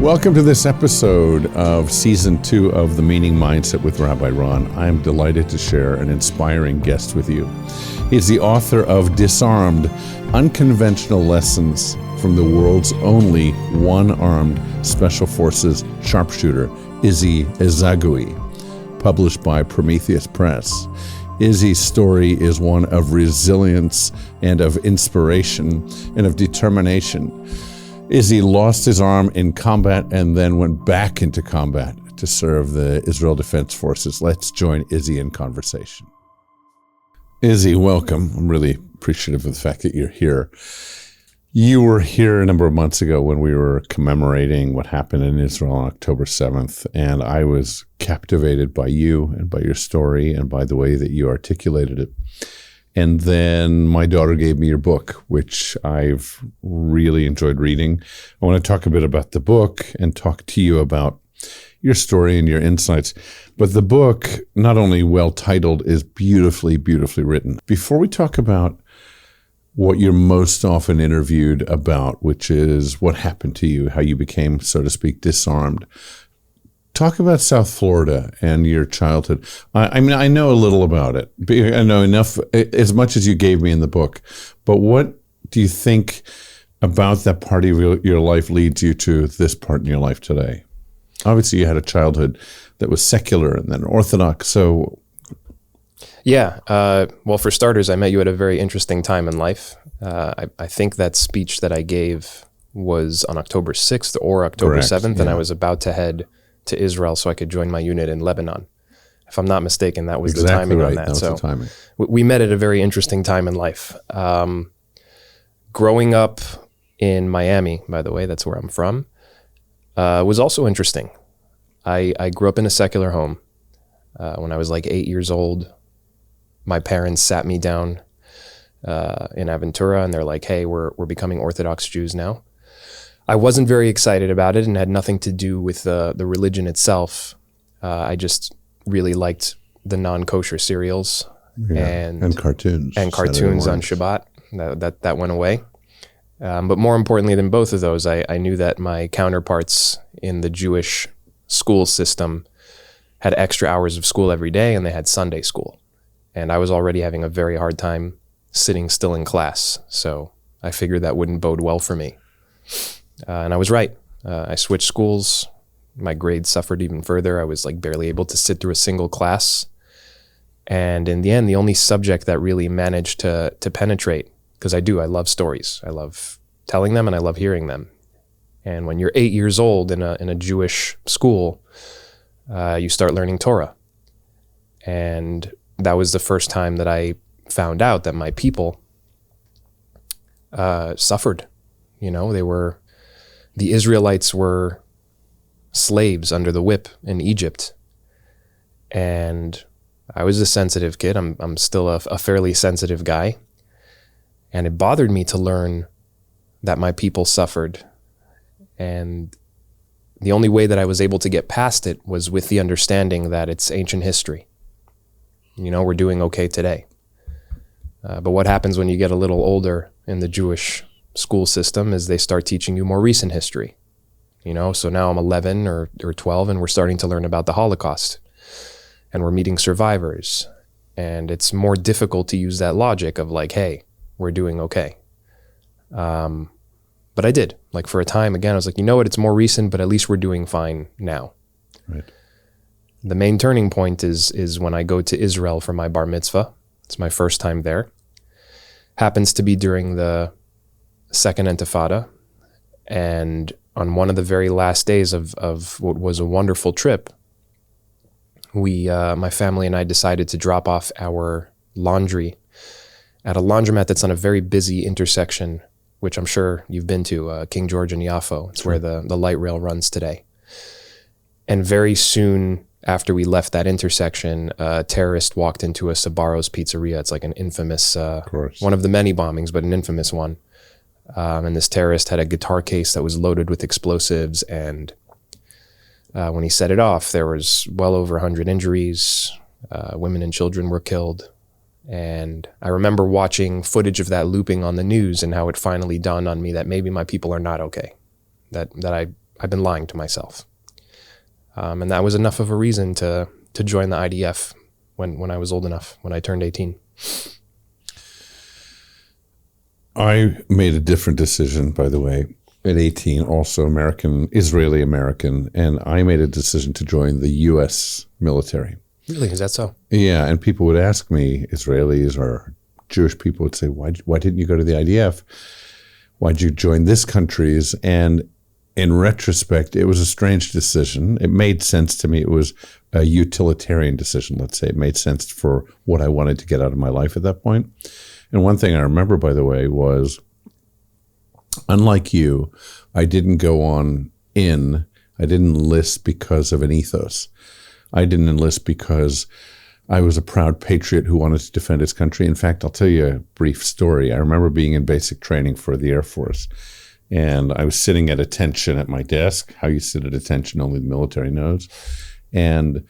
Welcome to this episode of Season 2 of The Meaning Mindset with Rabbi Ron. I am delighted to share an inspiring guest with you. He's the author of Disarmed: Unconventional Lessons from the World's Only One-Armed Special Forces Sharpshooter, Izzy Ezagui, published by Prometheus Press. Izzy's story is one of resilience and of inspiration and of determination. Izzy lost his arm in combat and then went back into combat to serve the Israel Defense Forces. Let's join Izzy in conversation. Izzy, welcome. I'm really appreciative of the fact that you're here. You were here a number of months ago when we were commemorating what happened in Israel on October 7th, and I was captivated by you and by your story and by the way that you articulated it. And then my daughter gave me your book, which I've really enjoyed reading. I want to talk a bit about the book and talk to you about your story and your insights. But the book, not only well titled, is beautifully, beautifully written. Before we talk about what you're most often interviewed about, which is what happened to you, how you became, so to speak, disarmed, talk about South Florida and your childhood. I mean, I know a little about it. I know enough, as much as you gave me in the book. But what do you think about that part of your life leads you to this part in your life today? Obviously, you had a childhood that was secular and then Orthodox. So, yeah. Well, for starters, I met you at a very interesting time in life. I think that speech that I gave was on October 6th or October 7th, yeah. And I was about to head to Israel so I could join my unit in Lebanon. If I'm not mistaken, that was exactly the timing right. on that. That was so the timing. We met at a very interesting time in life. Growing up in Miami, by the way, that's where I'm from, was also interesting. I grew up in a secular home. When I was like 8 years old, my parents sat me down in Aventura and they're like, hey, we're becoming Orthodox Jews now. I wasn't very excited about it and had nothing to do with the religion itself. I just really liked the non-kosher cereals and cartoons. And cartoons on Shabbat. That went away. But more importantly than both of those, I knew that my counterparts in the Jewish school system had extra hours of school every day and they had Sunday school. And I was already having a very hard time sitting still in class. So I figured that wouldn't bode well for me. And I was right. I switched schools. My grades suffered even further. I was like barely able to sit through a single class. And in the end, the only subject that really managed to penetrate, because I love stories. I love telling them and I love hearing them. And when you're 8 years old in a Jewish school, you start learning Torah. And that was the first time that I found out that my people suffered. You know, the Israelites were slaves under the whip in Egypt. And I was a sensitive kid. I'm still a fairly sensitive guy. And it bothered me to learn that my people suffered. And the only way that I was able to get past it was with the understanding that it's ancient history. You know, we're doing okay today. But what happens when you get a little older in the Jewish school system is they start teaching you more recent history. You know, so now I'm 11 or 12 and we're starting to learn about the Holocaust and we're meeting survivors. And it's more difficult to use that logic of like, hey, we're doing okay. But I did. Like for a time, again, I was like, you know what, it's more recent, but at least we're doing fine now. Right. The main turning point is when I go to Israel for my bar mitzvah. It's my first time there. Happens to be during the Second Intifada. And on one of the very last days of what was a wonderful trip, my family and I decided to drop off our laundry at a laundromat that's on a very busy intersection, which I'm sure you've been to, King George and Yafo. It's where the light rail runs today. And very soon after we left that intersection, a terrorist walked into a Sabaro's pizzeria. It's like an infamous, one of the many bombings, but an infamous one. And this terrorist had a guitar case that was loaded with explosives. And when he set it off, there was well over 100 injuries. Women and children were killed. And I remember watching footage of that looping on the news and how it finally dawned on me that maybe my people are not okay. That I've been lying to myself. And that was enough of a reason to join the IDF when I was old enough, when I turned 18. I made a different decision, by the way, at 18, also Israeli American, and I made a decision to join the U.S. military. Really? Is that so? Yeah, and people would ask me, Israelis or Jewish people would say, why didn't you go to the IDF? Why'd you join this country's? And in retrospect, it was a strange decision. It made sense to me. It was a utilitarian decision, let's say. It made sense for what I wanted to get out of my life at that point. And one thing I remember, by the way, was, unlike you, I didn't go on in. I didn't enlist because of an ethos. I didn't enlist because I was a proud patriot who wanted to defend his country. In fact, I'll tell you a brief story. I remember being in basic training for the Air Force, and I was sitting at attention at my desk. How you sit at attention, only the military knows. And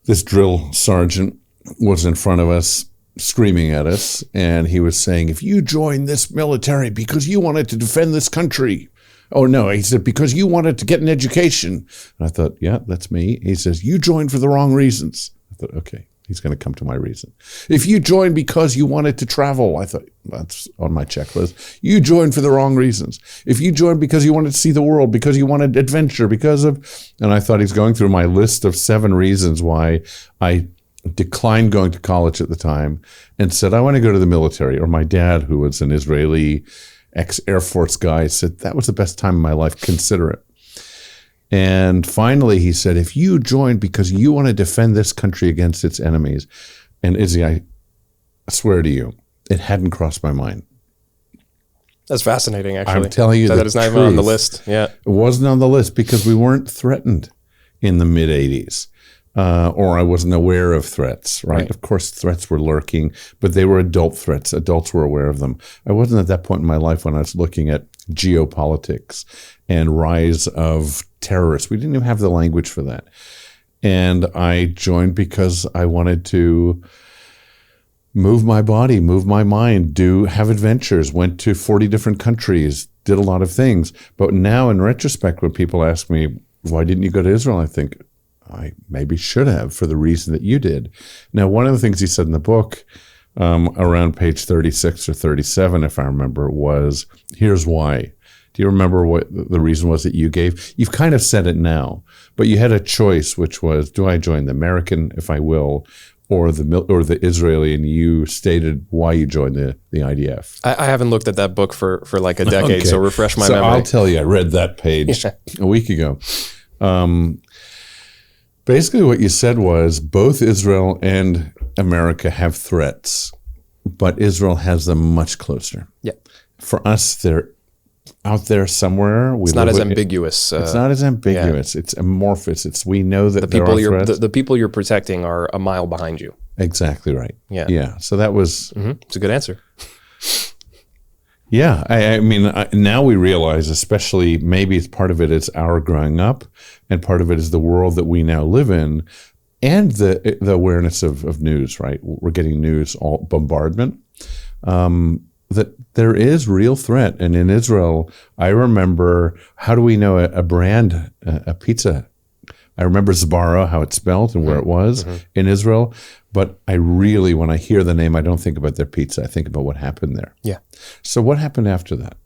this drill sergeant was in front of us, screaming at us, and he was saying, if you join this military because you wanted to defend this country. Oh, no, he said, because you wanted to get an education. And I thought, yeah, that's me. He says, you joined for the wrong reasons. I thought, okay, he's going to come to my reason. If you joined because you wanted to travel, I thought, that's on my checklist. You joined for the wrong reasons. If you joined because you wanted to see the world, because you wanted adventure, and I thought he's going through my list of 7 reasons why I declined going to college at the time and said, I want to go to the military. Or my dad, who was an Israeli ex-Air Force guy, said, that was the best time of my life, consider it. And finally, he said, if you joined because you want to defend this country against its enemies, and Izzy, I swear to you, it hadn't crossed my mind. That's fascinating, actually. I'm telling you that it's not even on the list. Yeah, it wasn't on the list because we weren't threatened in the mid-'80s. Or I wasn't aware of threats, right? Of course, threats were lurking, but they were adult threats. Adults were aware of them. I wasn't at that point in my life when I was looking at geopolitics and rise of terrorists. We didn't even have the language for that. And I joined because I wanted to move my body, move my mind, have adventures, went to 40 different countries, did a lot of things. But now in retrospect, when people ask me, why didn't you go to Israel? I think, I maybe should have for the reason that you did. Now, one of the things he said in the book, around page 36 or 37, if I remember, was, here's why. Do you remember what the reason was that you gave? You've kind of said it now, but you had a choice, which was, do I join the American, if I will, or the Israeli, and you stated why you joined the IDF. I haven't looked at that book for like a decade, okay. So refresh my memory. I'll tell you, I read that page a week ago. Basically, what you said was both Israel and America have threats, but Israel has them much closer. Yeah. For us, they're out there somewhere. It's not as ambiguous. It's not as ambiguous. Yeah. It's amorphous. We know that there are threats. The people you're protecting are a mile behind you. Exactly right. Yeah. Yeah. So that was... It's a good answer. Yeah, I mean, now we realize, especially maybe it's part of it is our growing up, and part of it is the world that we now live in, and the awareness of news, right? We're getting news, all bombardment, that there is real threat. And in Israel, I remember, how do we know a brand, a pizza? I remember Zbara, how it's spelled and where it was in Israel. But I really, when I hear the name, I don't think about their pizza. I think about what happened there. Yeah. So what happened after that?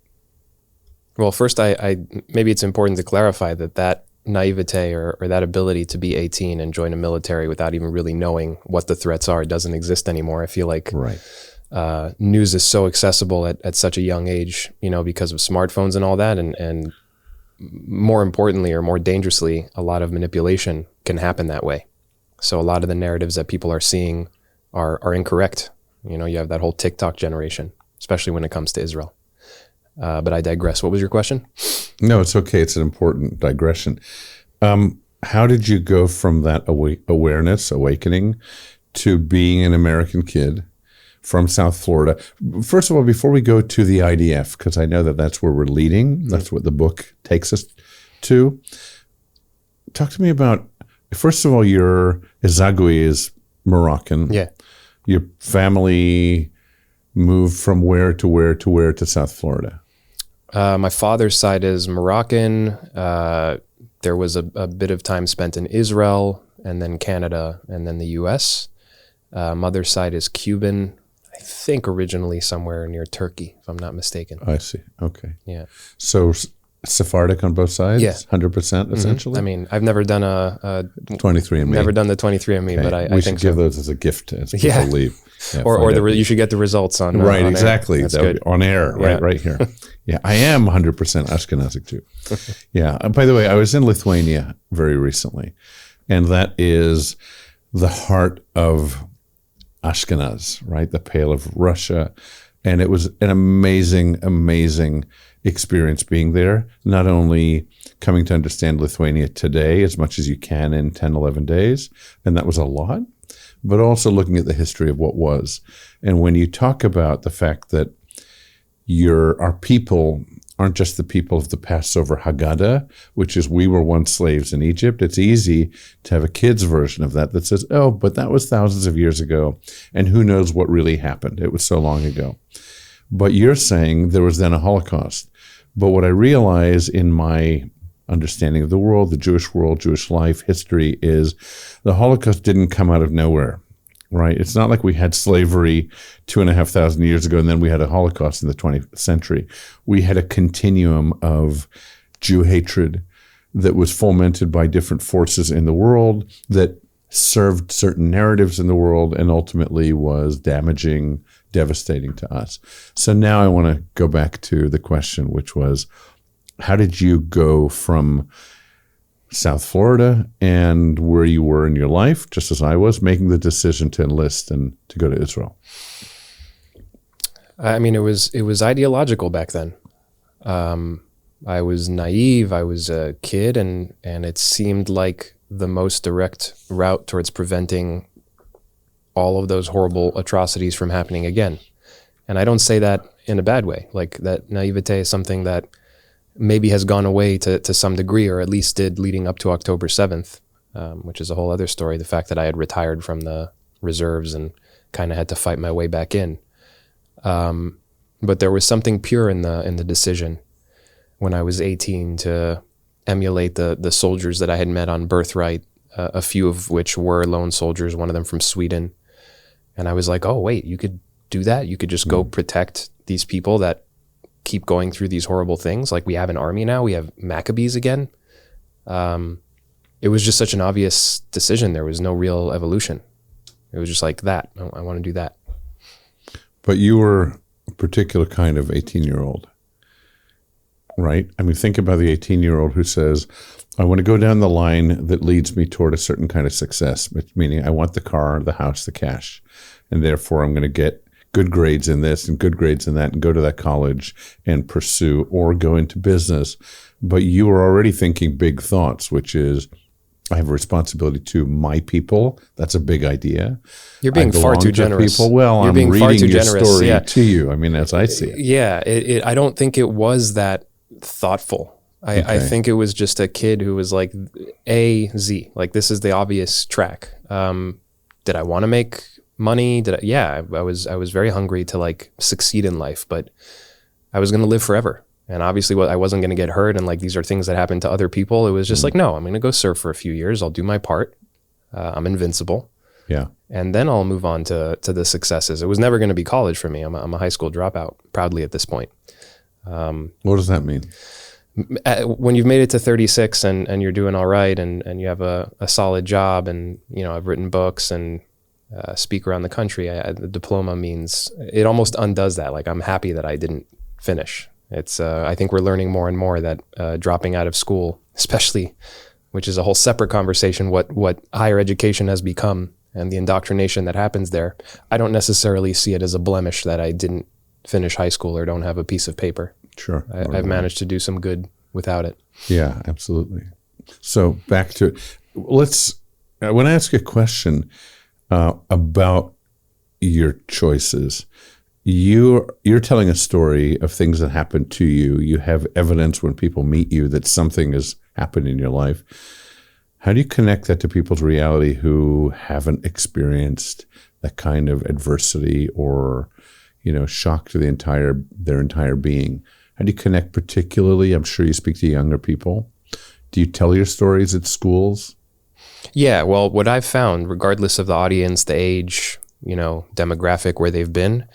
Well, first, I maybe it's important to clarify that naivete or that ability to be 18 and join a military without even really knowing what the threats are doesn't exist anymore. I feel like news is so accessible at such a young age, because of smartphones and all that. And more importantly, or more dangerously, a lot of manipulation can happen that way. So a lot of the narratives that people are seeing are incorrect. You have that whole TikTok generation, especially when it comes to Israel. But I digress. What was your question? No, it's okay. It's an important digression. How did you go from that awakening, to being an American kid from South Florida? First of all, before we go to the IDF, because I know that that's where we're leading, that's what the book takes us to. Talk to me about, first of all, your Ezagui is Moroccan. Yeah. Your family moved from where to South Florida? My father's side is Moroccan. There was a bit of time spent in Israel, and then Canada, and then the U.S. Mother's side is Cuban. I think originally somewhere near Turkey, if I'm not mistaken. I see. Okay. Yeah. So Sephardic on both sides? Yeah. 100% essentially? I mean, I've never done a 23andMe. never done the 23andMe, Okay. but I we think should give so. those as a gift as people Yeah. leave. Yeah, Or find out. you should get the results on Right, on exactly. Air. That's That would good. be on air, Yeah. right here. Yeah, I am 100% Ashkenazic too. Yeah. By the way, I was in Lithuania very recently, and that is the heart of Ashkenaz, right? The Pale of Russia. And it was an amazing, amazing experience being there, not only coming to understand Lithuania today as much as you can in 10, 11 days, and that was a lot, but also looking at the history of what was. And when you talk about the fact that our people aren't just the people of the Passover Haggadah, which is we were once slaves in Egypt, it's easy to have a kid's version of that says, oh, but that was thousands of years ago, and who knows what really happened. It was so long ago. But you're saying there was then a Holocaust. But what I realize in my understanding of the world, Jewish life, history, is the Holocaust didn't come out of nowhere, right? It's not like we had slavery 2,500 years ago and then we had a Holocaust in the 20th century. We had a continuum of Jew hatred that was fomented by different forces in the world that served certain narratives in the world and ultimately was damaging, devastating to us. So now I want to go back to the question, which was, how did you go from South Florida and where you were in your life, just as I was, making the decision to enlist and to go to Israel? I mean, it was ideological back then. I was naive. I was a kid, and it seemed like the most direct route towards preventing all of those horrible atrocities from happening again. And I don't say that in a bad way. Like, that naivete is something that maybe has gone away to some degree, or at least did leading up to October 7th, which is a whole other story. The fact that I had retired from the reserves and kind of had to fight my way back in. But there was something pure in the decision when I was 18 to emulate the soldiers that I had met on Birthright, a few of which were lone soldiers, one of them from Sweden. And I was like, oh, wait, you could do that? You could just go protect these people that keep going through these horrible things. Like, we have an army now. We have Maccabees again. It was just such an obvious decision. There was no real evolution. It was just like that. I want to do that. But you were a particular kind of 18-year-old, right? I mean, think about the 18-year-old who says, I want to go down the line that leads me toward a certain kind of success, meaning I want the car, the house, the cash, and therefore I'm going to get good grades in this and good grades in that and go to that college and pursue or go into business. But you were already thinking big thoughts, which is, I have a responsibility to my people. That's a big idea. You're being far too generous. People. Well, You're I'm being far reading too your generous. story Yeah. to you. I mean, as I see it. Yeah, I don't think it was that thoughtful. I think it was just a kid who was like, A, Z. Like, this is the obvious track. Did I want to make money? I was very hungry to like succeed in life, but I was going to live forever. And obviously I wasn't going to get hurt. And like, these are things that happen to other people. It was just like, no, I'm going to go surf for a few years. I'll do my part. I'm invincible. Yeah. And then I'll move on to the successes. It was never going to be college for me. I'm a high school dropout, proudly at this point. What does that mean? When you've made it to 36 and you're doing all right and you have a solid job and, you know, I've written books and speak around the country, the diploma means it almost undoes that. Like, I'm happy that I didn't finish. It's I think we're learning more and more that dropping out of school, especially, which is a whole separate conversation, what higher education has become and the indoctrination that happens there. I don't necessarily see it as a blemish that I didn't finish high school or don't have a piece of paper. Sure. I've managed to do some good without it. Yeah, absolutely. So back to, I want to ask you a question about your choices. You're telling a story of things that happened to you. You have evidence when people meet you that something has happened in your life. How do you connect that to people's reality who haven't experienced that kind of adversity or, you know, shock to their entire being? How do you connect particularly? I'm sure you speak to younger people. Do you tell your stories at schools? Yeah, well, what I've found, regardless of the audience, the age, demographic where they've been,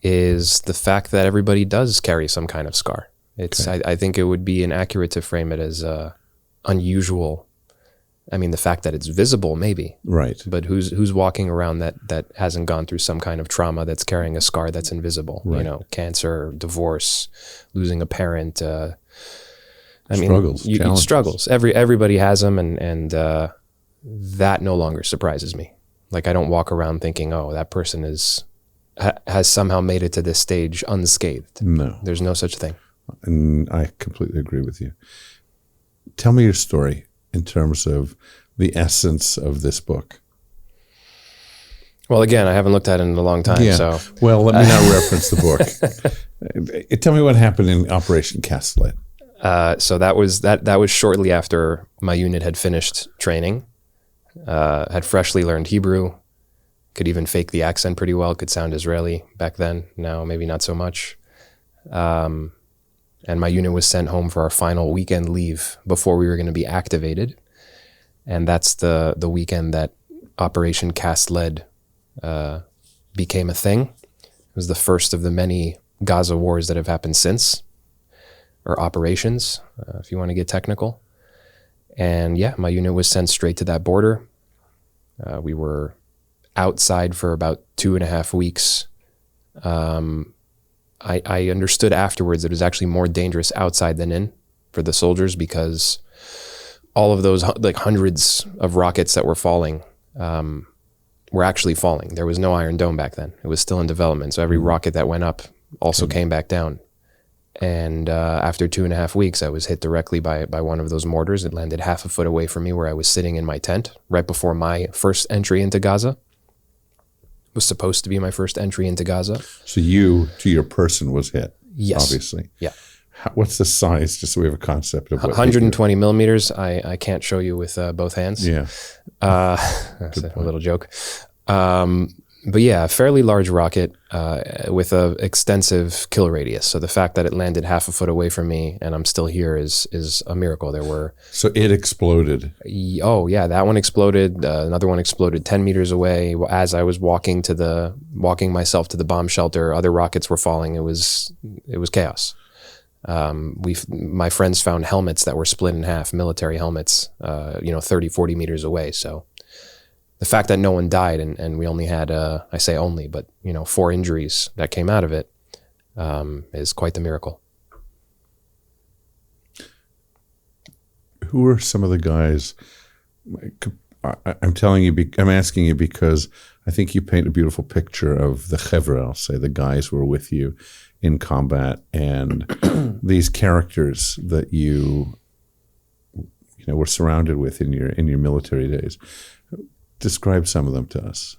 is the fact that everybody does carry some kind of scar. I think it would be inaccurate to frame it as unusual. I mean, the fact that it's visible, maybe. Right. But who's walking around that hasn't gone through some kind of trauma that's carrying a scar that's invisible? Right. Cancer, divorce, losing a parent. Struggles. Struggles. Everybody has them, and that no longer surprises me. Like, I don't walk around thinking, oh, that person has somehow made it to this stage unscathed. No. There's no such thing. And I completely agree with you. Tell me your story in terms of the essence of this book. Well, again, I haven't looked at it in a long time. Yeah. So, well, let me not reference the book. Tell me what happened in Operation Cast Lead. So that was shortly after my unit had finished training, had freshly learned Hebrew, could even fake the accent pretty well, could sound Israeli back then. Now, maybe not so much. And my unit was sent home for our final weekend leave before we were going to be activated. And that's the weekend that Operation Cast Lead became a thing. It was the first of the many Gaza wars that have happened since, or operations, if you want to get technical. And yeah, my unit was sent straight to that border. We were outside for about 2.5 weeks. I understood afterwards that it was actually more dangerous outside than in for the soldiers, because all of those hundreds of rockets that were falling were actually falling. There was no Iron Dome back then. It was still in development. So every rocket that went up also came back down. And after 2.5 weeks, I was hit directly by one of those mortars. It landed 1/2 foot away from me, where I was sitting in my tent right before my first entry into Gaza. It was supposed to be my first entry into Gaza. So you, to your person, was hit? Yes. Obviously. Yeah. What's the size, just so we have a concept of what 120 millimeters. I can't show you with both hands. Yeah. That's a little joke. But yeah, a fairly large rocket with a extensive kill radius. So the fact that it landed 1/2 foot away from me and I'm still here is a miracle. So it exploded. Oh yeah, that one exploded. Another one exploded 10 meters away. As I was walking myself to the bomb shelter, other rockets were falling. It was chaos. My friends found helmets that were split in half, military helmets, 30, 40 meters away. So the fact that no one died and we only had, I say only, but 4 injuries that came out of it, is quite the miracle. Who are some of the guys? I'm asking you because I think you paint a beautiful picture of the chevra, I'll say, the guys who were with you in combat, and these characters that you were surrounded with in your military days. Describe some of them to us.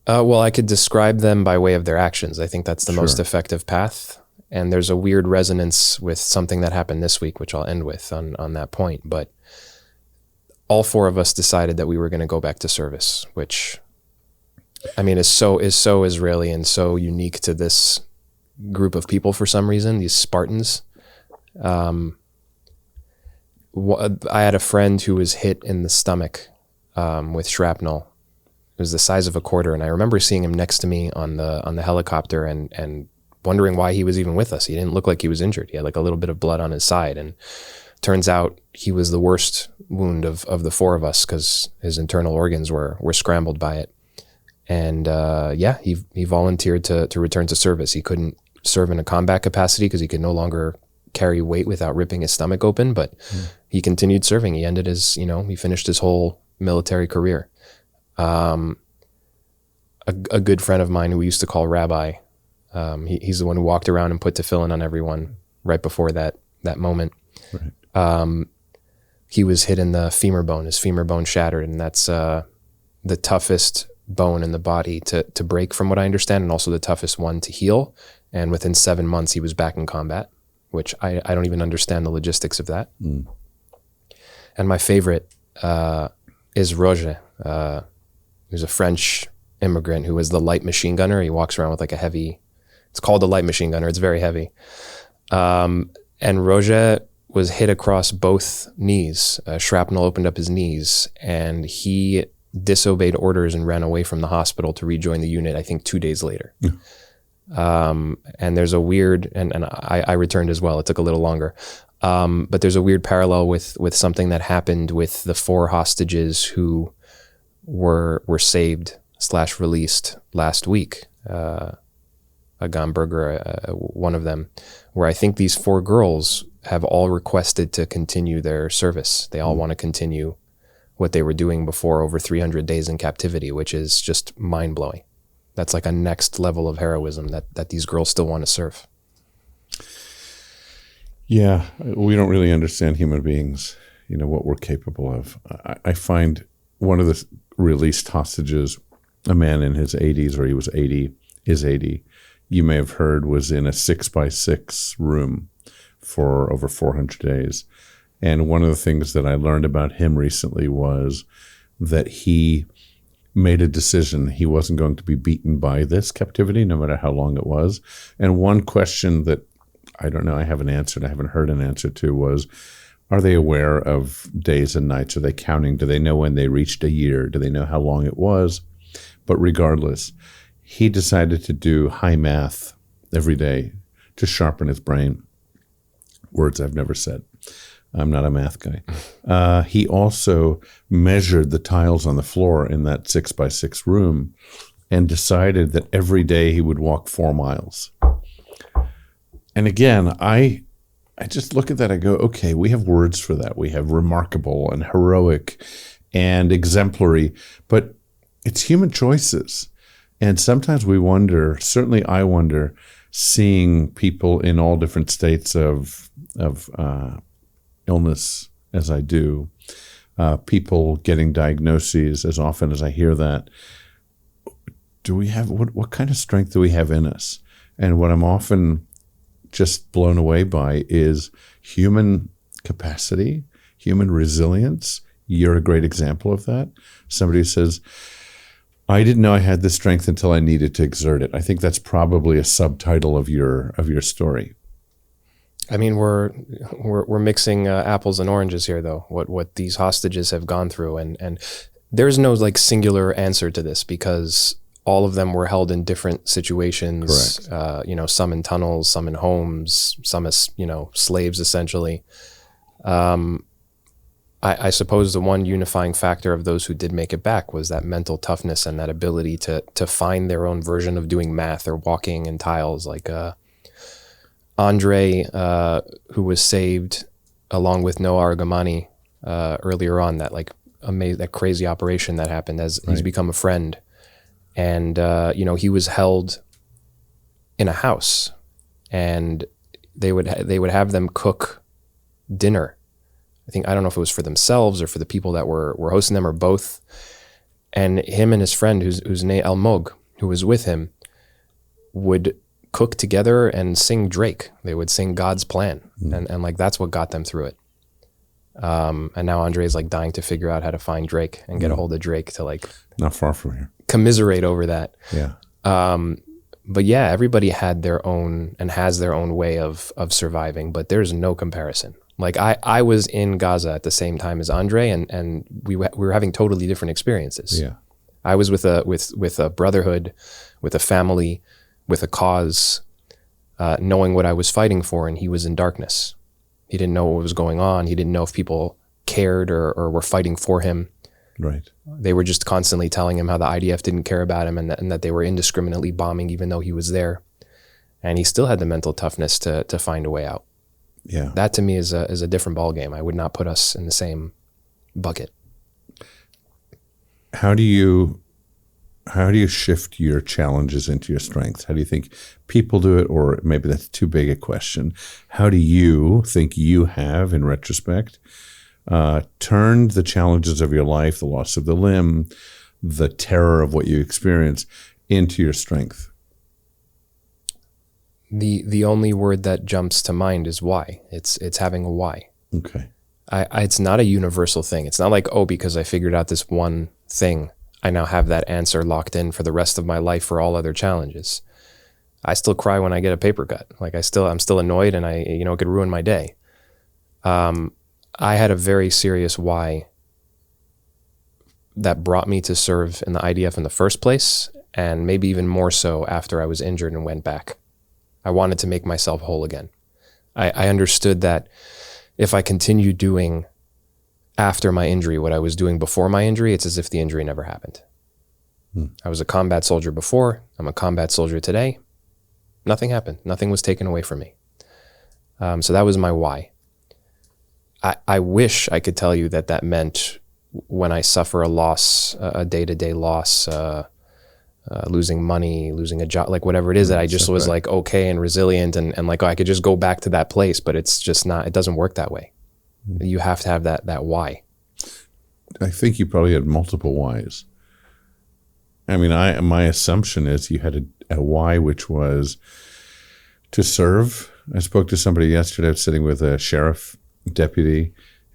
Well, I could describe them by way of their actions. I think that's the most effective path. And there's a weird resonance with something that happened this week, which I'll end with on that point. But all 4 of us decided that we were going to go back to service, which, I mean, is so Israeli and so unique to this group of people for some reason, these Spartans. I had a friend who was hit in the stomach with shrapnel. It was the size of a quarter, and I remember seeing him next to me on the helicopter and wondering why he was even with us. He didn't look like he was injured. He had like a little bit of blood on his side, and turns out he was the worst wound of the 4 of us, because his internal organs were scrambled by it. And he volunteered to return to service. He couldn't serve in a combat capacity because he could no longer carry weight without ripping his stomach open, but he continued serving. He ended he finished his whole military career. A good friend of mine who we used to call Rabbi, he's the one who walked around and put tefillin on everyone right before that moment. Right. He was hit in the femur bone. His femur bone shattered, and that's the toughest bone in the body to break, from what I understand, and also the toughest one to heal. And within 7 months, he was back in combat, which I don't even understand the logistics of that. And my favorite is Roger, who's a French immigrant who was the light machine gunner. He walks around with like it's called a light machine gunner. It's very heavy. And Roger was hit across both knees. Shrapnel opened up his knees, and he disobeyed orders and ran away from the hospital to rejoin the unit, I think 2 days later. And there's a weird, and I returned as well. It took a little longer. But there's a weird parallel with something that happened with the 4 hostages who were saved / released last week. A Gamberger, one of them, where I think these 4 girls have all requested to continue their service. They all want to continue what they were doing before over 300 days in captivity, which is just mind-blowing. That's like a next level of heroism that these girls still want to serve. Yeah, we don't really understand human beings, what we're capable of. I find one of the released hostages, a man in his 80s, or he was 80, is 80, you may have heard, was in a 6x6 room for over 400 days. And one of the things that I learned about him recently was that he made a decision. He wasn't going to be beaten by this captivity, no matter how long it was. And one question that I don't know, I haven't heard an answer to was, are they aware of days and nights? Are they counting? Do they know when they reached a year? Do they know how long it was? But regardless, he decided to do high math every day to sharpen his brain. Words I've never said. I'm not a math guy. He also measured the tiles on the floor in that 6x6 room and decided that every day he would walk 4 miles. And again, I just look at that, I go, okay, we have words for that. We have remarkable and heroic and exemplary, but it's human choices. And sometimes we wonder, certainly I wonder, seeing people in all different states of illness as I do, people getting diagnoses as often as I hear that, do we have, what kind of strength do we have in us? And what I'm often just blown away by is human capacity, human resilience. You're a great example of that. Somebody who says, I didn't know I had this strength until I needed to exert it. I think that's probably a subtitle of your story. I mean, we're mixing apples and oranges here, though. What these hostages have gone through, and there's no like singular answer to this, because all of them were held in different situations. Correct. Some in tunnels, some in homes, some as slaves essentially. I suppose the one unifying factor of those who did make it back was that mental toughness and that ability to find their own version of doing math or walking in tiles. Like Andre, who was saved along with Noah Argamani earlier on, that like that crazy operation that happened, as he's become a friend. And, he was held in a house, and they would have them cook dinner. I don't know if it was for themselves or for the people that were hosting them, or both. And him and his friend, who's named Almog, who was with him, would cook together and sing Drake. They would sing God's Plan. And like, that's what got them through it. And now Andre's like dying to figure out how to find Drake and get a hold of Drake to like, not far from here, commiserate over that. Yeah. But yeah, everybody had their own and has their own way of surviving, but there's no comparison. Like I was in Gaza at the same time as Andre, and we were having totally different experiences. Yeah. I was with a brotherhood, with a family, with a cause, knowing what I was fighting for, and he was in darkness. He didn't know what was going on. He didn't know if people cared or were fighting for him. Right. They were just constantly telling him how the IDF didn't care about him, and that they were indiscriminately bombing even though he was there. And he still had the mental toughness to find a way out. Yeah. That to me is a different ballgame. I would not put us in the same bucket. How do you shift your challenges into your strengths? How do you think people do it? Or maybe that's too big a question. How do you think you have, in retrospect, turned the challenges of your life, the loss of the limb, the terror of what you experience, into your strength? The only word that jumps to mind is why. It's having a why. Okay. It's not a universal thing. It's not like, because I figured out this one thing, I now have that answer locked in for the rest of my life for all other challenges. I still cry when I get a paper cut. Like I'm still annoyed, and it could ruin my day. I had a very serious why that brought me to serve in the IDF in the first place, and maybe even more so after I was injured and went back. I wanted to make myself whole again. I understood that if I continue doing after my injury what I was doing before my injury, it's as if the injury never happened. I was a combat soldier before. I'm a combat soldier today. Nothing happened. Nothing was taken away from me. So that was my why. I wish I could tell you that meant when I suffer a loss, a day-to-day loss, losing money, losing a job, like whatever it is, that I just was like okay and resilient and like, I could just go back to that place, but it's just not, it doesn't work that way. You have to have that why. I think you probably had multiple whys. I mean, my assumption is you had a why, which was to serve. I spoke to somebody yesterday. I was sitting with a sheriff deputy,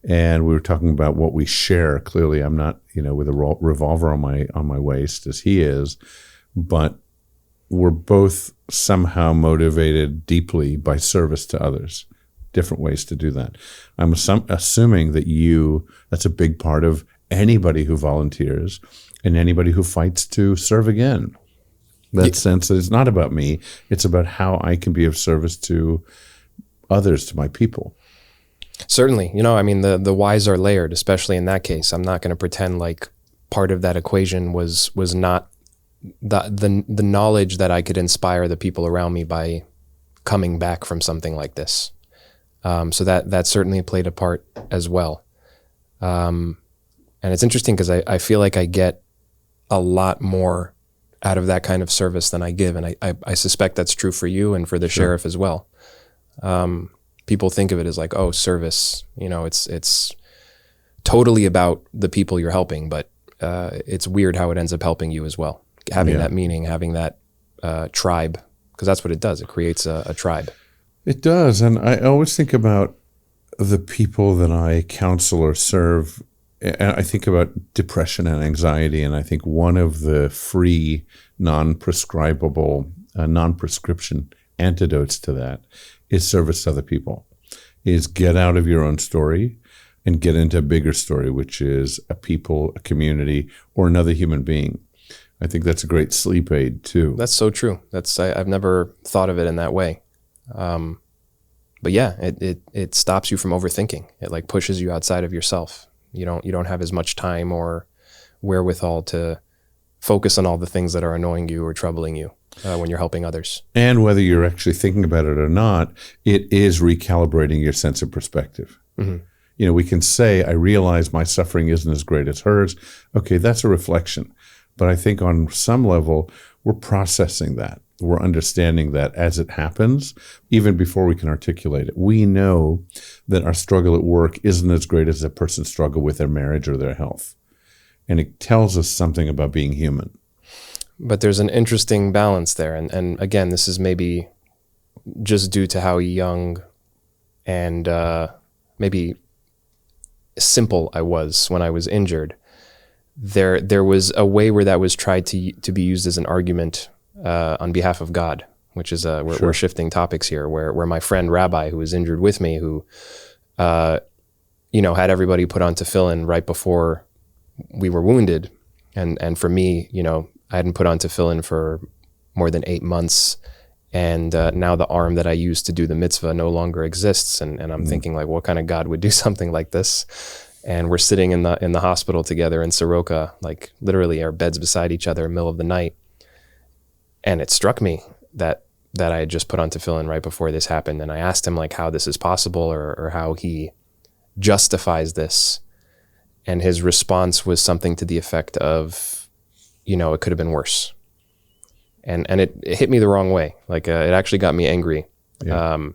and we were talking about what we share. Clearly, I'm not, with a revolver on my waist as he is, but we're both somehow motivated deeply by service to others. Different ways to do that. I'm assuming that that's a big part of anybody who volunteers and anybody who fights to serve again. That sense that it's not about me, it's about how I can be of service to others, to my people. Certainly. The whys are layered, especially in that case. I'm not going to pretend like part of that equation was not the knowledge that I could inspire the people around me by coming back from something like this. So that certainly played a part as well. And it's interesting because I feel like I get a lot more out of that kind of service than I give. And I suspect that's true for you and for the sheriff as well. People think of it as like, oh, service, it's totally about the people you're helping, but it's weird how it ends up helping you as well. Having that meaning, having that tribe, because that's what it does. It creates a tribe. It does. And I always think about the people that I counsel or serve. And I think about depression and anxiety. And I think one of the free, non-prescribable, non-prescription antidotes to that is service to other people, is get out of your own story and get into a bigger story, which is a people, a community, or another human being. I think that's a great sleep aid too. That's so true. I've never thought of it in that way. But yeah, it stops you from overthinking. It like pushes you outside of yourself. You don't have as much time or wherewithal to focus on all the things that are annoying you or troubling you when you're helping others. And whether you're actually thinking about it or not, it is recalibrating your sense of perspective. Mm-hmm. We can say, I realize my suffering isn't as great as hers. Okay, that's a reflection. But I think on some level, we're processing that. We're understanding that as it happens, even before we can articulate it. We know that our struggle at work isn't as great as a person's struggle with their marriage or their health. And it tells us something about being human. But there's an interesting balance there. And again, this is maybe just due to how young and maybe simple I was when I was injured. There was a way where that was tried to be used as an argument on behalf of God, which is we're shifting topics here, where my friend Rabbi, who was injured with me, who had everybody put on tefillin right before we were wounded, and for me, I hadn't put on tefillin for more than 8 months, and now the arm that I used to do the mitzvah no longer exists, and I'm thinking like, what kind of God would do something like this? And we're sitting in the hospital together in Soroka, like literally our beds beside each other in the middle of the night. And it struck me that I had just put on tefillin right before this happened. And I asked him like how this is possible or how he justifies this. And his response was something to the effect of, it could have been worse. And it hit me the wrong way. Like it actually got me angry. Yeah.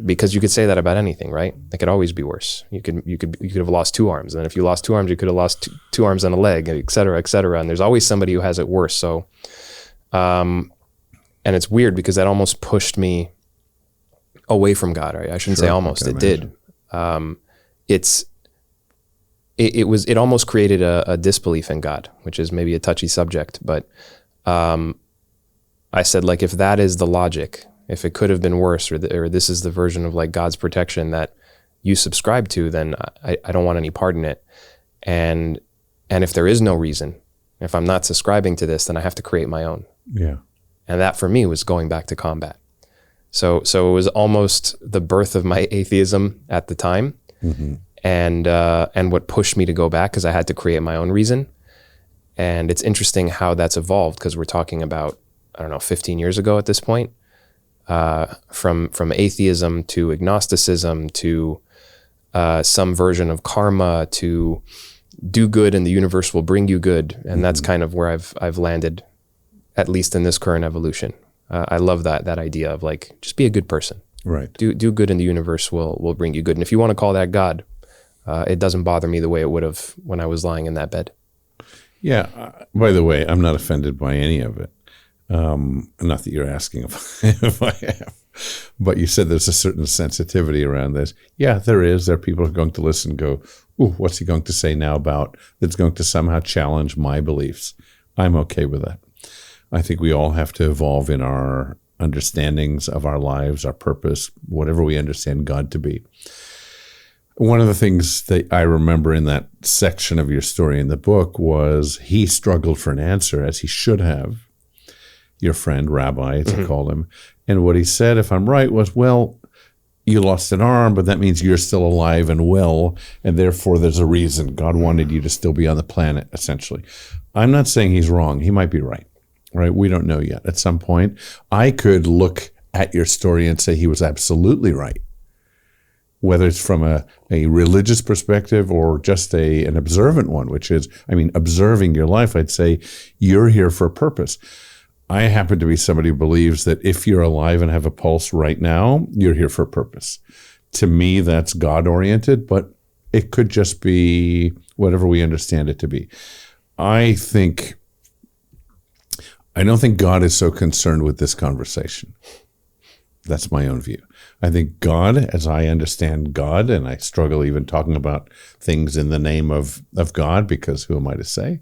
Because you could say that about anything, right? It could always be worse. You could have lost 2 arms. And if you lost 2 arms, you could have lost two arms and a leg, et cetera, et cetera. And there's always somebody who has it worse. So, and it's weird because that almost pushed me away from God. Right? I shouldn't say almost, it did. It almost created a disbelief in God, which is maybe a touchy subject, but I said, like, if that is the logic, if it could have been worse, or this is the version of like God's protection that you subscribe to, then I don't want any part in it. And if there is no reason, if I'm not subscribing to this, then I have to create my own. Yeah. And that for me was going back to combat. So it was almost the birth of my atheism at the time, and what pushed me to go back, because I had to create my own reason. And it's interesting how that's evolved, because we're talking about, I don't know, 15 years ago at this point, from atheism to agnosticism to some version of karma to do good and the universe will bring you good. And that's kind of where I've landed, at least in this current evolution. I love that idea of like, just be a good person. Right. Do good and the universe will bring you good. And if you want to call that God, it doesn't bother me the way it would have when I was lying in that bed. Yeah. By the way, I'm not offended by any of it. Not that you're asking if I am. But you said there's a certain sensitivity around this. Yeah, there is. There are people who are going to listen and go, ooh, what's he going to say now about that's going to somehow challenge my beliefs? I'm okay with that. I think we all have to evolve in our understandings of our lives, our purpose, whatever we understand God to be. One of the things that I remember in that section of your story in the book was he struggled for an answer, as he should have, your friend, Rabbi, as he called him. And what he said, if I'm right, was, well, you lost an arm, but that means you're still alive and well, and therefore there's a reason. God wanted you to still be on the planet, essentially. I'm not saying he's wrong. He might be right. Right? We don't know yet. At some point, I could look at your story and say he was absolutely right. Whether it's from a religious perspective or just an observant one, which is, observing your life, I'd say you're here for a purpose. I happen to be somebody who believes that if you're alive and have a pulse right now, you're here for a purpose. To me, that's God-oriented, but it could just be whatever we understand it to be. I don't think God is so concerned with this conversation. That's my own view. I think God, as I understand God, and I struggle even talking about things in the name of God, because who am I to say,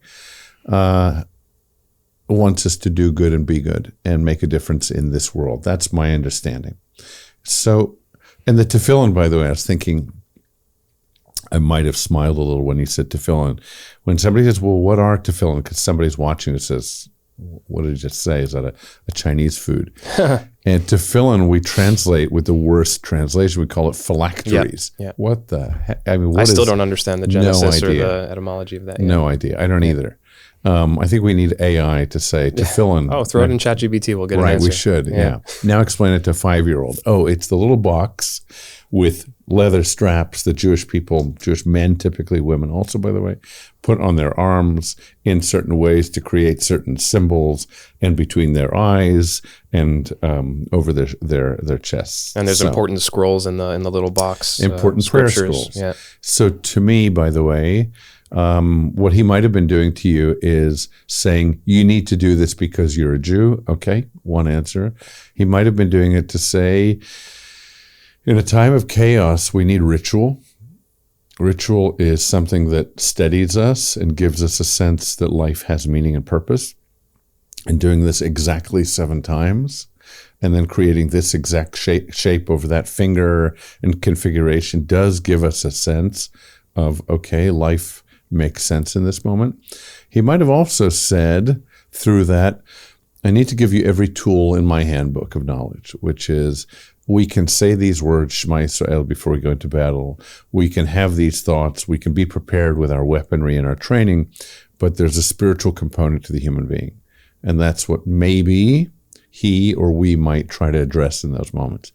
wants us to do good and be good and make a difference in this world. That's my understanding. So, and the tefillin, by the way, I was thinking, I might have smiled a little when you said tefillin. When somebody says, well, what are tefillin? Because somebody's watching who says, what did he just say? Is that a Chinese food? And tefillin, we translate with the worst translation. We call it phylacteries. Yeah. What the heck? I still don't understand the genesis or the etymology of that. No idea. I don't either. I think we need AI to say tefillin. Oh, throw it in ChatGPT. We'll get an answer. Right, we should. Yeah. Now explain it to a 5-year-old. Oh, it's the little box with leather straps that Jewish men, typically women also, by the way, put on their arms in certain ways to create certain symbols, and between their eyes and over their chests. And there's important scrolls in the little box. Important prayer scrolls. Yeah. So to me, by the way, what he might have been doing to you is saying, you need to do this because you're a Jew. Okay, one answer. He might have been doing it to say, in a time of chaos, we need ritual. Ritual is something that steadies us and gives us a sense that life has meaning and purpose. And doing this exactly 7 times, and then creating this exact shape over that finger and configuration does give us a sense of, okay, life makes sense in this moment. He might have also said through that, I need to give you every tool in my handbook of knowledge, which is, we can say these words, Shema Yisrael, before we go into battle. We can have these thoughts. We can be prepared with our weaponry and our training, but there's a spiritual component to the human being. And that's what maybe he or we might try to address in those moments.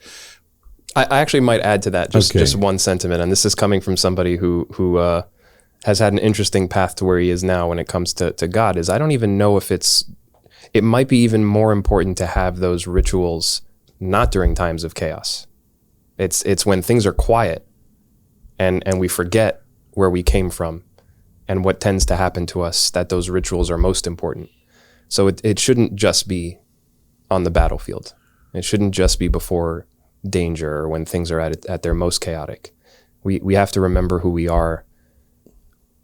I actually might add to that just one sentiment, and this is coming from somebody who has had an interesting path to where he is now when it comes to God, is I don't even know if it might be even more important to have those rituals not during times of chaos. It's when things are quiet and we forget where we came from and what tends to happen to us, that those rituals are most important. So it shouldn't just be on the battlefield. It shouldn't just be before danger or when things are at their most chaotic. We have to remember who we are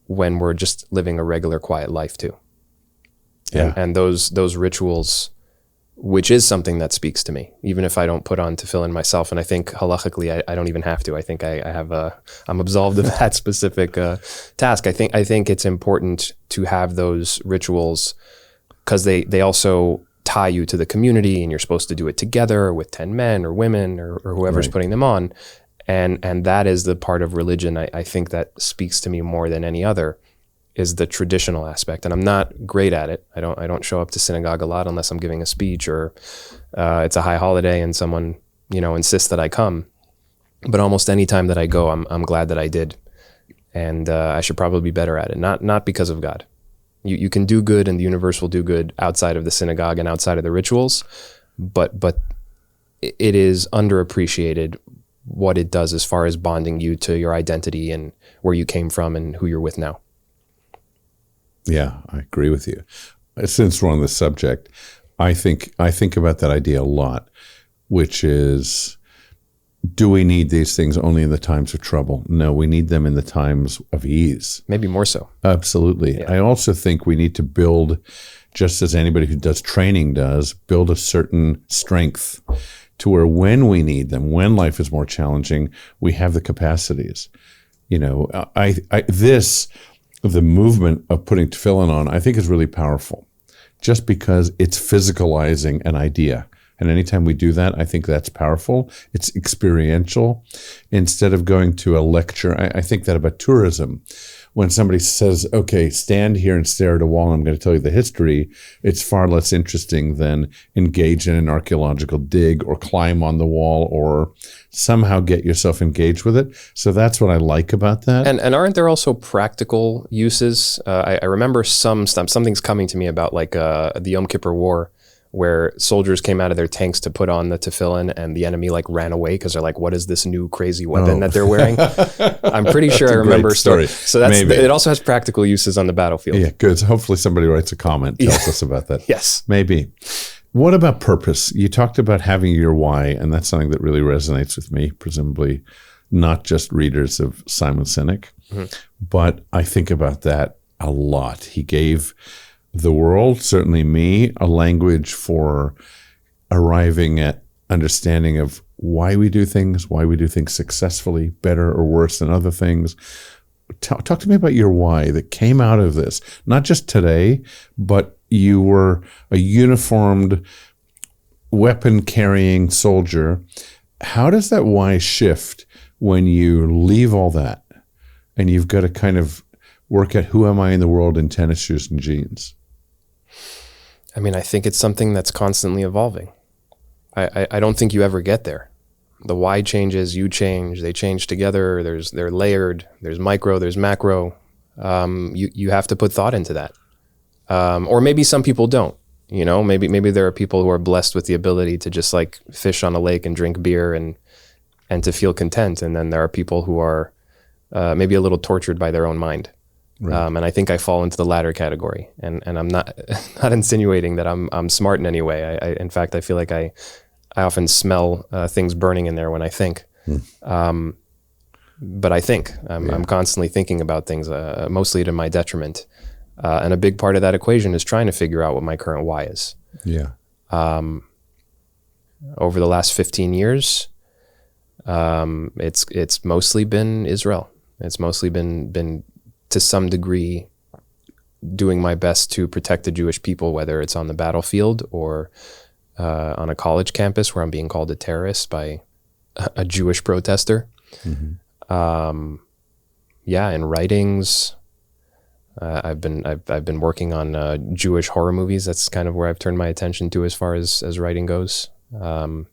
when we're just living a regular quiet life too. Yeah. And those rituals which is something that speaks to me, even if I don't put on tefillin myself. And I think halachically, I don't even have to. I think I'm absolved of that specific task. I think it's important to have those rituals because they also tie you to the community, and you're supposed to do it together with 10 men or women or whoever's Right. putting them on. And that is the part of religion I think that speaks to me more than any other, is the traditional aspect. And I'm not great at it. I don't show up to synagogue a lot unless I'm giving a speech or it's a high holiday and someone, insists that I come. But almost any time that I go, I'm glad that I did. And I should probably be better at it. Not because of God. You can do good, and the universe will do good outside of the synagogue and outside of the rituals, but it is underappreciated what it does as far as bonding you to your identity and where you came from and who you're with now. Yeah, I agree with you. Since we're on the subject, I think about that idea a lot, which is, do we need these things only in the times of trouble? No, we need them in the times of ease. Maybe more so. Absolutely. Yeah. I also think we need to build, just as anybody who does training does, build a certain strength to where when we need them, when life is more challenging, we have the capacities. The movement of putting tefillin on, I think is really powerful, just because it's physicalizing an idea. And anytime we do that, I think that's powerful. It's experiential. Instead of going to a lecture, I think that about tourism. When somebody says, okay, stand here and stare at a wall, and I'm going to tell you the history, it's far less interesting than engage in an archaeological dig or climb on the wall or somehow get yourself engaged with it. So that's what I like about that. And aren't there also practical uses? I remember something's coming to me about like the Yom Kippur War, where soldiers came out of their tanks to put on the tefillin, and the enemy like ran away because they're like, what is this new crazy weapon that they're wearing? I'm pretty sure I remember a story. So it also has practical uses on the battlefield. Yeah, good. So hopefully somebody writes a comment, tells us about that. Yes. Maybe. What about purpose? You talked about having your why, and that's something that really resonates with me, presumably not just readers of Simon Sinek, but I think about that a lot. He gave the world, certainly me, a language for arriving at understanding of why we do things successfully, better or worse than other things. Talk to me about your why that came out of this, not just today, but you were a uniformed, weapon-carrying soldier. How does that why shift when you leave all that and you've got to kind of work at who am I in the world in tennis shoes and jeans? I mean, I think it's something that's constantly evolving. I don't think you ever get there. The why changes, you change, they change together. They're layered. There's micro, there's macro. You have to put thought into that. Or maybe some people don't. Maybe there are people who are blessed with the ability to just like fish on a lake and drink beer and to feel content. And then there are people who are maybe a little tortured by their own mind. Right. And I think I fall into the latter category. And I'm not insinuating that I'm smart in any way. In fact, I feel like I often smell things burning in there when I think. But I think I'm constantly thinking about things, mostly to my detriment. And a big part of that equation is trying to figure out what my current why is. Yeah. Over the last 15 years, it's mostly been Israel. It's mostly been to some degree doing my best to protect the Jewish people, whether it's on the battlefield or on a college campus where I'm being called a terrorist by a Jewish protester. In writings, I've been working on Jewish horror movies. That's kind of where I've turned my attention to as far as writing goes. I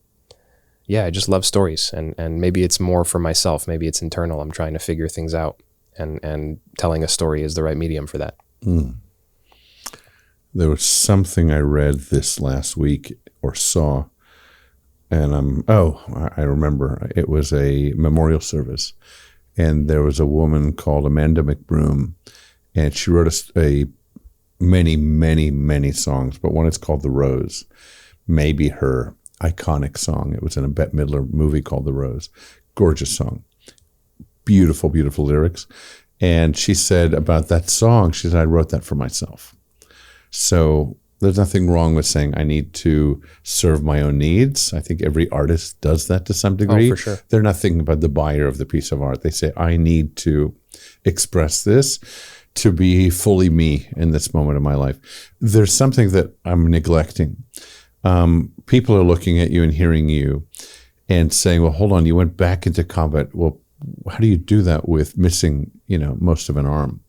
just love stories, and maybe it's more for myself. Maybe it's internal. I'm trying to figure things out, and telling a story is the right medium for that. There was something I read this last week or saw, and I remember it was a memorial service, and there was a woman called Amanda McBroom, and she wrote many songs, but one is called The Rose, maybe her iconic song. It was in a Bette Midler movie called The Rose. Gorgeous song. Beautiful, beautiful lyrics. And she said about that song, she said, I wrote that for myself. So There's nothing wrong with saying I need to serve my own needs. I think every artist does that to some degree. Oh, for sure. They're not thinking about the buyer of the piece of art. They say, I need to express this to be fully me in this moment of my life. There's something that I'm neglecting. People are looking at you and hearing you and saying, well, hold on, you went back into combat. Well, how do you do that with missing, most of an arm?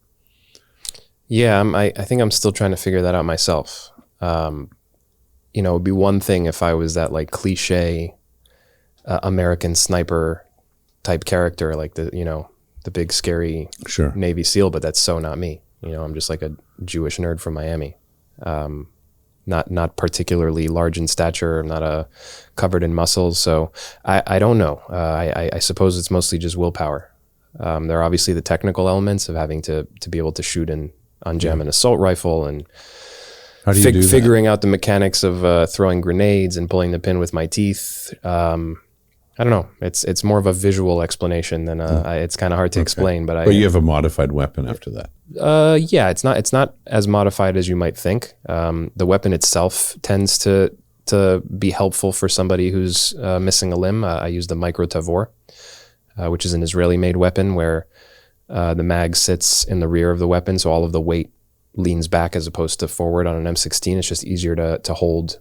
Yeah, I think I'm still trying to figure that out myself. It would be one thing if I was that like cliche American sniper type character, like the big scary Sure. Navy SEAL, but that's so not me. I'm just like a Jewish nerd from Miami. Not particularly large in stature. I'm not covered in muscles, so I don't know. I suppose it's mostly just willpower. There are obviously the technical elements of having to be able to shoot and unjam an assault rifle and How do you do figuring out the mechanics of throwing grenades and pulling the pin with my teeth. I don't know. It's more of a visual explanation than it's kind of hard to explain. But you have a modified weapon after that. Yeah, it's not as modified as you might think. The weapon itself tends to be helpful for somebody who's missing a limb. I use the micro tavor, which is an Israeli-made weapon where the mag sits in the rear of the weapon, so all of the weight leans back as opposed to forward on an M16. It's just easier to hold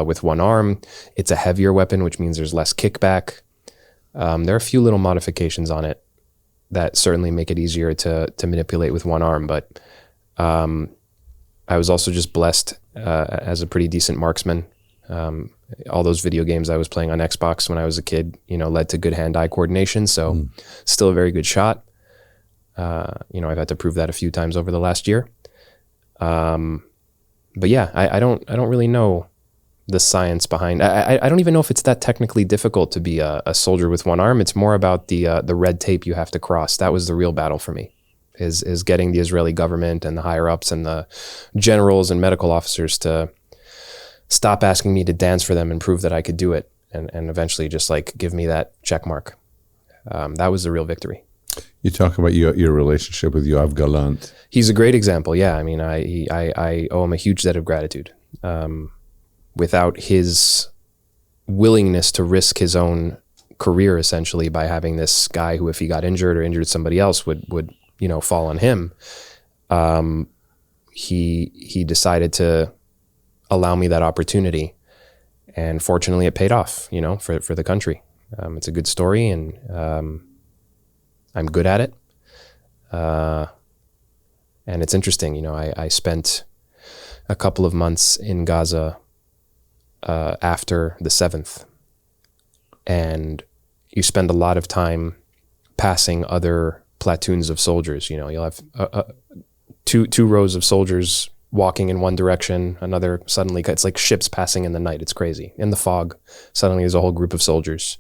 with one arm. It's a heavier weapon, which means there's less kickback. There are a few little modifications on it that certainly make it easier to manipulate with one arm. But I was also just blessed as a pretty decent marksman. All those video games I was playing on Xbox when I was a kid, led to good hand-eye coordination. So still a very good shot. I've had to prove that a few times over the last year. But yeah, I don't really know the science behind. I don't even know if it's that technically difficult to be a soldier with one arm. It's more about the red tape you have to cross. That was the real battle for me, is getting the Israeli government and the higher ups and the generals and medical officers to stop asking me to dance for them and prove that I could do it, and eventually just like give me that check mark. That was the real victory. You talk about your relationship with Yoav Gallant. He's a great example. Yeah, I mean, I owe him a huge debt of gratitude. Without his willingness to risk his own career, essentially, by having this guy who, if he got injured or injured somebody else, would fall on him. He decided to allow me that opportunity, and fortunately, it paid off. For the country. It's a good story, and I'm good at it. And it's interesting. I spent a couple of months in Gaza after the 7th, and you spend a lot of time passing other platoons of soldiers. You'll have two rows of soldiers walking in one direction, another suddenly, it's like ships passing in the night. It's crazy. In the fog, suddenly there's a whole group of soldiers.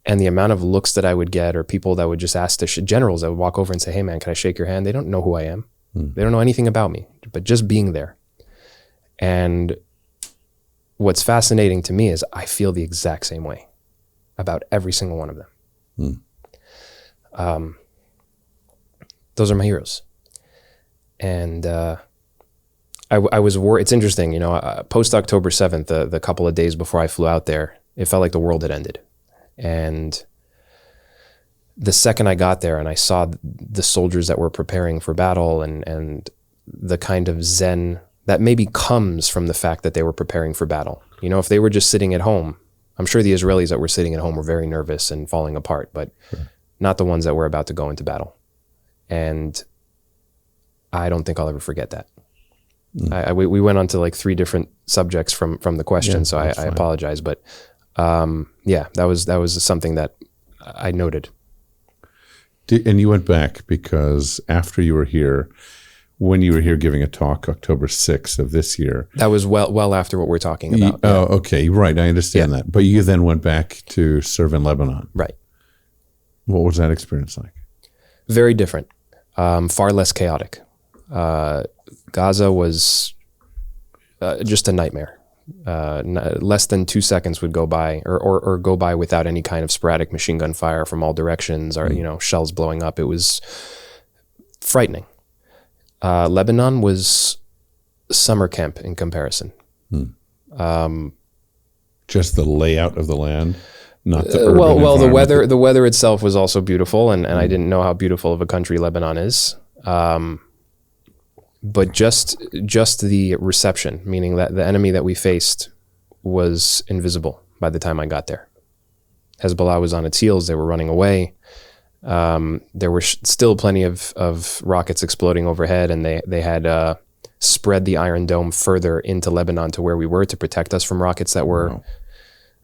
And the amount of looks that I would get, or people that would just ask generals that would walk over and say, hey man, can I shake your hand? They don't know who I am. They don't know anything about me, but just being there. And what's fascinating to me is I feel the exact same way about every single one of them. Those are my heroes. And I was worried. It's interesting, post October 7th, the couple of days before I flew out there, it felt like the world had ended. And the second I got there and I saw the soldiers that were preparing for battle and the kind of zen that maybe comes from the fact that they were preparing for battle. If they were just sitting at home, I'm sure the Israelis that were sitting at home were very nervous and falling apart, but not the ones that were about to go into battle. And I don't think I'll ever forget that. We went on to like 3 different subjects from the question, so I apologize. But that was something that I noted. And you went back because after you were here, when you were here giving a talk October 6th of this year. That was well after what we're talking about. Oh, okay. Right. I understand that. But you then went back to serve in Lebanon. Right. What was that experience like? Very different. Far less chaotic. Gaza was just a nightmare. Less than 2 seconds would go by or go by without any kind of sporadic machine gun fire from all directions or, shells blowing up. It was frightening. Lebanon was summer camp in comparison. Just the layout of the land, not the urban well, environment. the weather itself was also beautiful, and I didn't know how beautiful of a country Lebanon is. But just the reception, meaning that the enemy that we faced was invisible by the time I got there. Hezbollah was on its heels; they were running away. There were still plenty of rockets exploding overhead, and they had spread the Iron Dome further into Lebanon to where we were to protect us from rockets that were. Wow.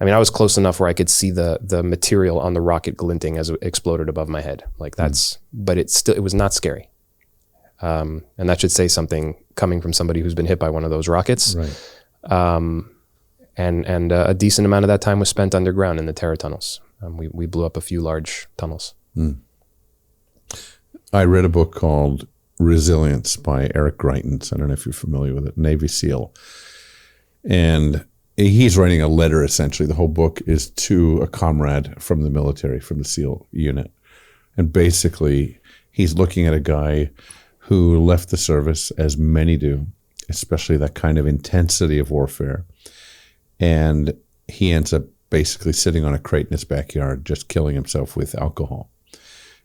I mean, I was close enough where I could see the material on the rocket glinting as it exploded above my head. Like that's, but it was not scary. And that should say something coming from somebody who's been hit by one of those rockets. Right. And a decent amount of that time was spent underground in the terror tunnels. We blew up a few large tunnels. I read a book called Resilience by Eric Greitens. I don't know if you're familiar with it, Navy SEAL. And he's writing a letter, essentially. The whole book is to a comrade from the military, from the SEAL unit. And basically, he's looking at a guy who left the service, as many do, especially that kind of intensity of warfare. And he ends up basically sitting on a crate in his backyard, just killing himself with alcohol.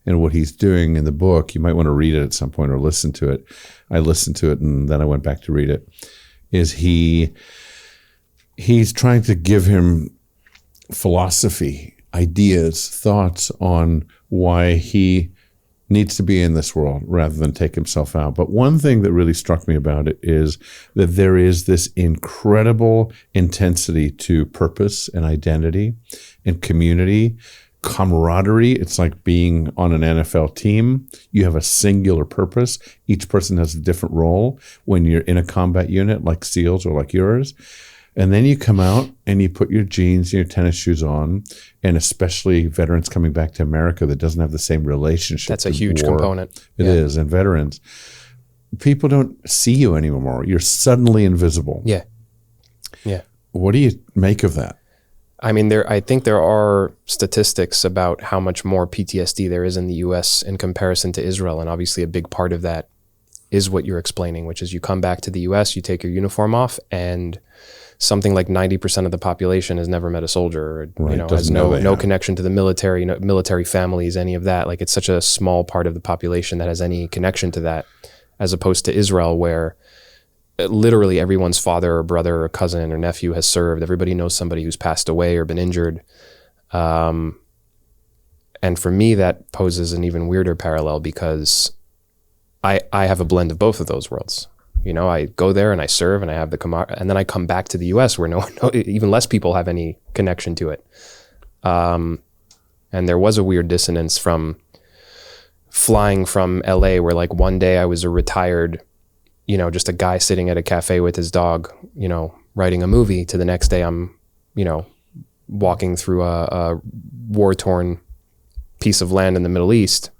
And what he's doing in the book, you might want to read it at some point or listen to it. I listened to it and then I went back to read it, is he's trying to give him philosophy, ideas, thoughts on why he needs to be in this world rather than take himself out. But one thing that really struck me about it is that there is this incredible intensity to purpose and identity and community, camaraderie. It's like being on an NFL team. You have a singular purpose. Each person has a different role when you're in a combat unit like SEALs or like yours. And then you come out and you put your jeans and your tennis shoes on, and especially veterans coming back to America that doesn't have the same relationship. That's a huge component. It is. And veterans, people don't see you anymore. You're suddenly invisible. Yeah. Yeah. What do you make of that? I mean, I think there are statistics about how much more PTSD there is in the U.S. in comparison to Israel. And obviously a big part of that is what you're explaining, which is you come back to the U.S., you take your uniform off, and something like 90% of the population has never met a soldier, or, right. Has no connection to the military, military families, any of that. Like, it's such a small part of the population that has any connection to that, as opposed to Israel, where literally everyone's father or brother or cousin or nephew has served. Everybody knows somebody who's passed away or been injured. And for me, that poses an even weirder parallel, because I have a blend of both of those worlds. I go there and I serve and I have and then I come back to the US where even less people have any connection to it. And there was a weird dissonance from flying from LA, where like one day I was a retired, just a guy sitting at a cafe with his dog, writing a movie, to the next day I'm, walking through a war-torn piece of land in the Middle East,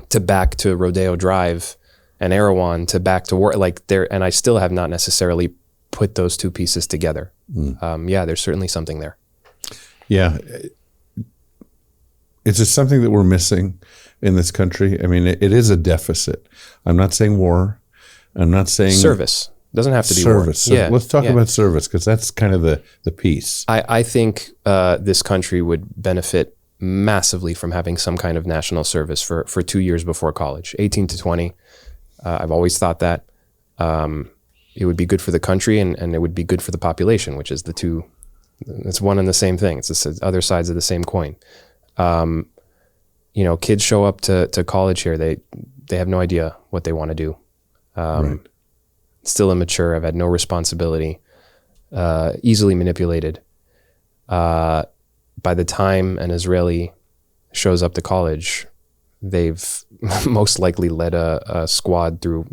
to back to Rodeo Drive and Erewhon, to back to war, and I still have not necessarily put those two pieces together. There's certainly something there. Yeah. It's just something that we're missing in this country. I mean, it is a deficit. I'm not saying war. I'm not saying service. Doesn't have to be service. war. So let's talk about service, because that's kind of the piece. I think this country would benefit massively from having some kind of national service for 2 years before college, 18 to 20. I've always thought that it would be good for the country, and it would be good for the population, which is it's one and the same thing. It's the other sides of the same coin. Kids show up to college here. They have no idea what they want to do. Right. Still immature. I've had no responsibility, easily manipulated. By the time an Israeli shows up to college, they've most likely led a squad through,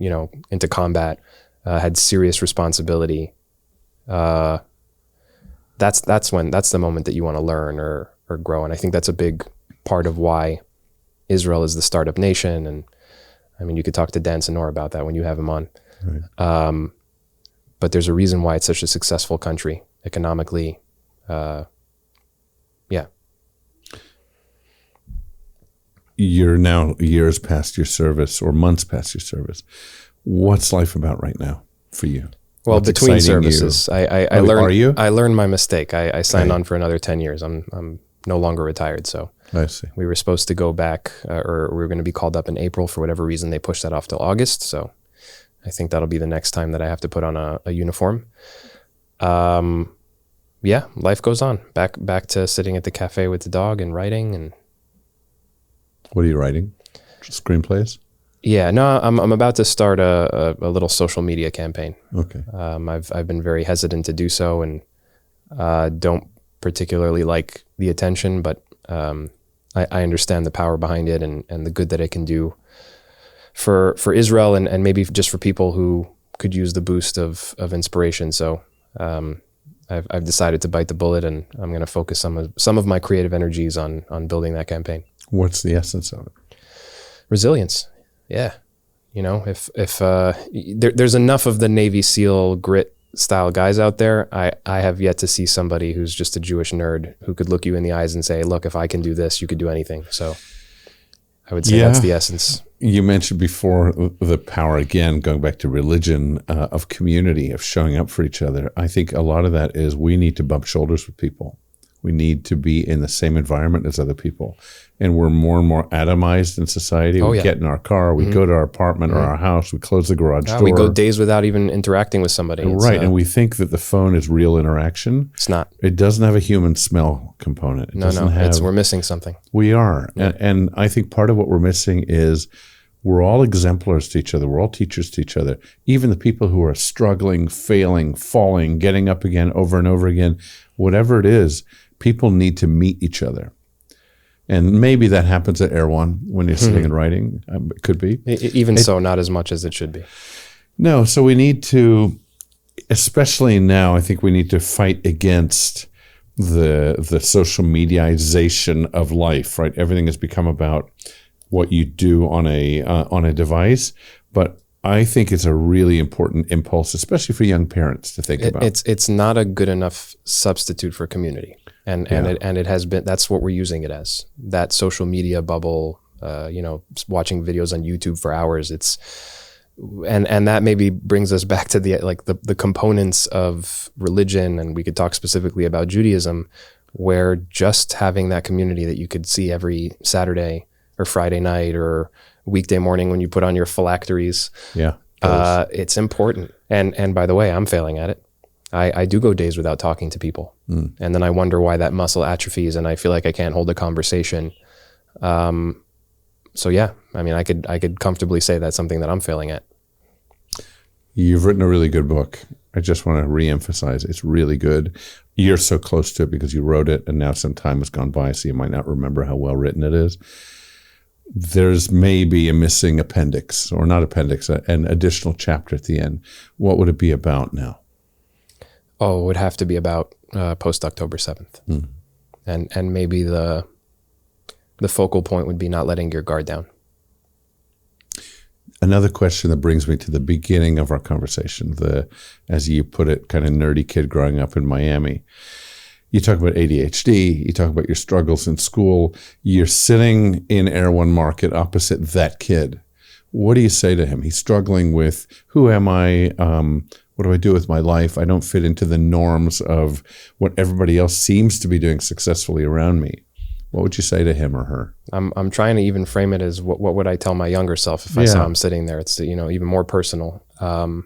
into combat, had serious responsibility. That's the moment that you want to learn or grow. And I think that's a big part of why Israel is the startup nation. And I mean, you could talk to Dan Senor about that when you have him on. Right. But there's a reason why it's such a successful country economically. You're now years past your service, or months past your service. What's life about right now for you? Well, What's between exciting you? services, I Oh, learned. are you? I learned my mistake. I signed Okay. on for another 10 years. I'm no longer retired, so I see. we were supposed to go back, or we were going to be called up in April. For whatever reason, they pushed that off till August. So I think that'll be the next time that I have to put on a uniform. Yeah, life goes on. Back to sitting at the cafe with the dog and writing. And What are you writing? Screenplays? yeah, no, I'm about to start a little social media campaign. Okay. I've been very hesitant to do so, and don't particularly like the attention, but I understand the power behind it and the good that it can do for Israel and maybe just for people who could use the boost of inspiration. So I've decided to bite the bullet, and I'm going to focus some of my creative energies on building that campaign. What's the essence of it? Resilience. Yeah. You know, if there's enough of the Navy SEAL grit style guys out there, I have yet to see somebody who's just a Jewish nerd who could look you in the eyes and say, look, if I can do this, you could do anything. So I would say that's the essence. You mentioned before the power, again, going back to religion, of community, of showing up for each other. I think a lot of that is we need to bump shoulders with people. We need to be in the same environment as other people. And we're more and more atomized in society. We get in our car, we go to our apartment or our house, we close the garage door. We go days without even interacting with somebody. Right, and we think that the phone is real interaction. It's not. It doesn't have a human smell component. We're missing something. We are. Yeah. And I think part of what we're missing is we're all exemplars to each other. We're all teachers to each other. Even the people who are struggling, failing, falling, getting up again over and over again, whatever it is, people need to meet each other. And maybe that happens at Erewhon when you're sitting and writing. It could be. So, not as much as it should be. No, so we need to, especially now, I think we need to fight against the social mediaization of life, right? Everything has become about what you do on a device. But I think it's a really important impulse, especially for young parents to think about. It's not a good enough substitute for community. And it has been. That's what we're using it as. That social media bubble, watching videos on YouTube for hours. And that maybe brings us back to the components of religion, and we could talk specifically about Judaism, where just having that community that you could see every Saturday or Friday night or weekday morning when you put on your phylacteries, it's important. And by the way, I'm failing at it. I do go days without talking to people. And then I wonder why that muscle atrophies and I feel like I can't hold a conversation. So yeah, I mean, I could comfortably say that's something that I'm failing at. You've written a really good book. I just want to reemphasize, it's really good. You're so close to it because you wrote it and now some time has gone by, so you might not remember how well written it is. There's maybe a missing appendix, or not appendix, an additional chapter at the end. What would it be about now? Oh, it would have to be about post-October 7th. And maybe the focal point would be not letting your guard down. Another question that brings me to the beginning of our conversation, as you put it, kind of nerdy kid growing up in Miami. You talk about ADHD, you talk about your struggles in school. You're sitting in Erewhon Market opposite that kid. What do you say to him? He's struggling with, who am I? What do I do with my life? I don't fit into the norms of what everybody else seems to be doing successfully around me. What would you say to him or her? I'm trying to even frame it as what would I tell my younger self if I saw him sitting there? It's even more personal. I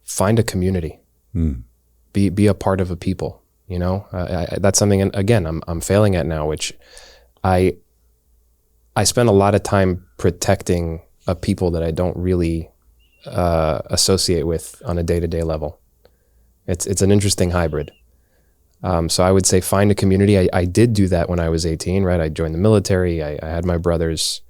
find a community. Be a part of a people. That's something. And again, I'm failing at now, which I spend a lot of time protecting a people that I don't really associate with on a day-to-day level. It's an interesting hybrid. So I would say find a community. I did do that when I was 18, right? I joined the military. I had my brothers.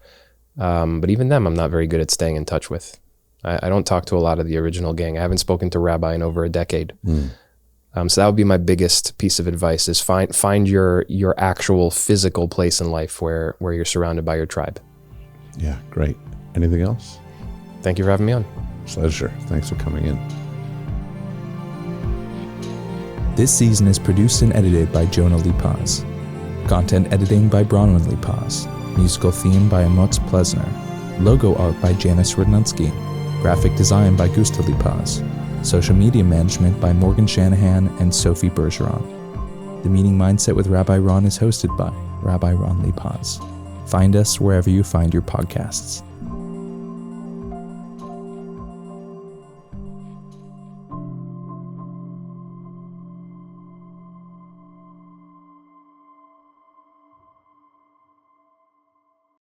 But even them, I'm not very good at staying in touch with. I don't talk to a lot of the original gang. I haven't spoken to Rabbi in over a decade. So that would be my biggest piece of advice is find your actual physical place in life where you're surrounded by your tribe. Yeah, great. Anything else? Thank you for having me on. Pleasure. Thanks for coming in. This season is produced and edited by Jonah Lee Paz. Content editing by Bronwyn Lee Paz. Musical theme by Amutz Plesner. Logo art by Janice Rodnunski. Graphic design by Gusta Lipaz. Social media management by Morgan Shanahan and Sophie Bergeron. The Meaning Mindset with Rabbi Ron is hosted by Rabbi Ron Lipaz. Find us wherever you find your podcasts.